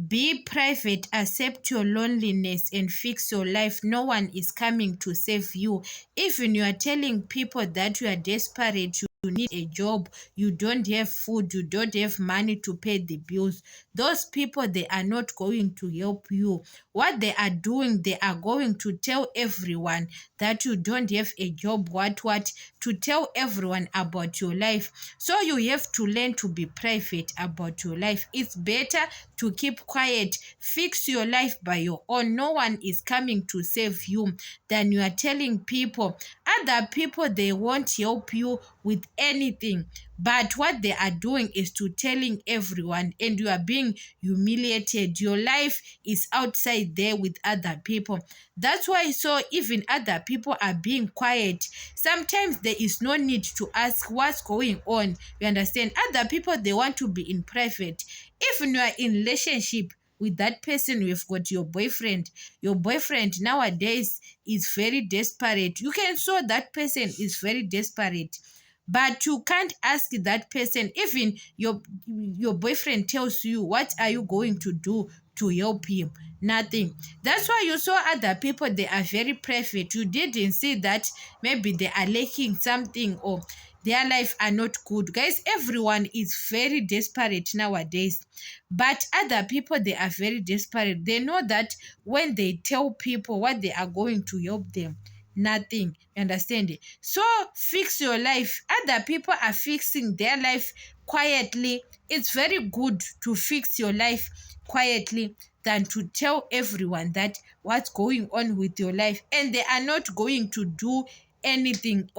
Be private, accept your loneliness, and fix your life. No one is coming to save you. Even you are telling people that you are desperate, you need a job, you don't have food, you don't have money to pay the bills. Those people, they are not going to help you. What they are doing, they are going to tell everyone that you don't have a job, what, to tell everyone about your life. So you have to learn to be private about your life. It's better to keep quiet, fix your life by your own. No one is coming to save you. Than you are telling people. Other people, they won't help you with anything. But what they are doing is to telling everyone, and you are being humiliated. Your life is outside there with other people. That's why, so even other people are being quiet. Sometimes there is no need to ask what's going on. You understand? Other people, they want to be in private. Even you are in relationship with that person, you've got your boyfriend. Your boyfriend nowadays is very desperate. You can show that person is very desperate, but you can't ask that person. Even your boyfriend tells you, what are you going to do to help him? Nothing. That's why you saw other people, they are very private. You didn't see that maybe they are lacking something, or their life are not good. Guys, everyone is very desperate nowadays. But other people, they are very desperate. They know that when they tell people what they are going to help them, nothing. You understand it? So fix your life. Other people are fixing their life quietly. It's very good to fix your life quietly than to tell everyone that what's going on with your life, and they are not going to do anything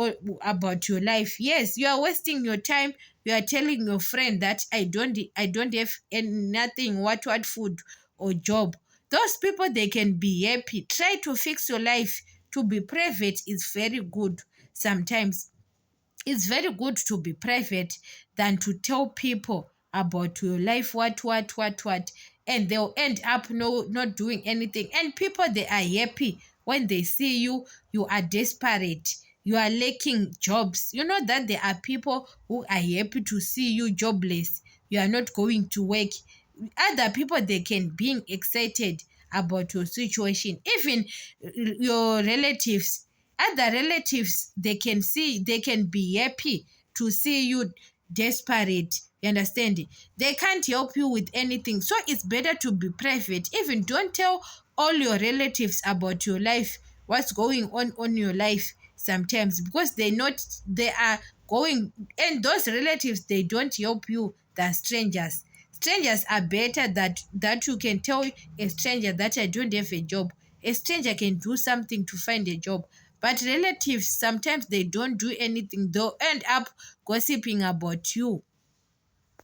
about your life. Yes, you are wasting your time. You are telling your friend that I don't have nothing, what food or job. Those people, they can be happy. Try to fix your life. To be private is very good. Sometimes it's very good to be private than to tell people about your life, what, and they'll end up not doing anything. And people, they are happy when they see you. You are desperate, you are lacking jobs. You know that there are people who are happy to see you jobless, you are not going to work. Other people, they can being excited about your situation. Even your relatives, other relatives, they can be happy to see you desperate. You understand? They can't help you with anything. So it's better to be private. Even don't tell all your relatives about your life, what's going on your life sometimes, because they are going, and those relatives, they don't help you than strangers. Strangers are better, that you can tell a stranger that I don't have a job. A stranger can do something to find a job. But relatives, sometimes they don't do anything. They'll end up gossiping about you.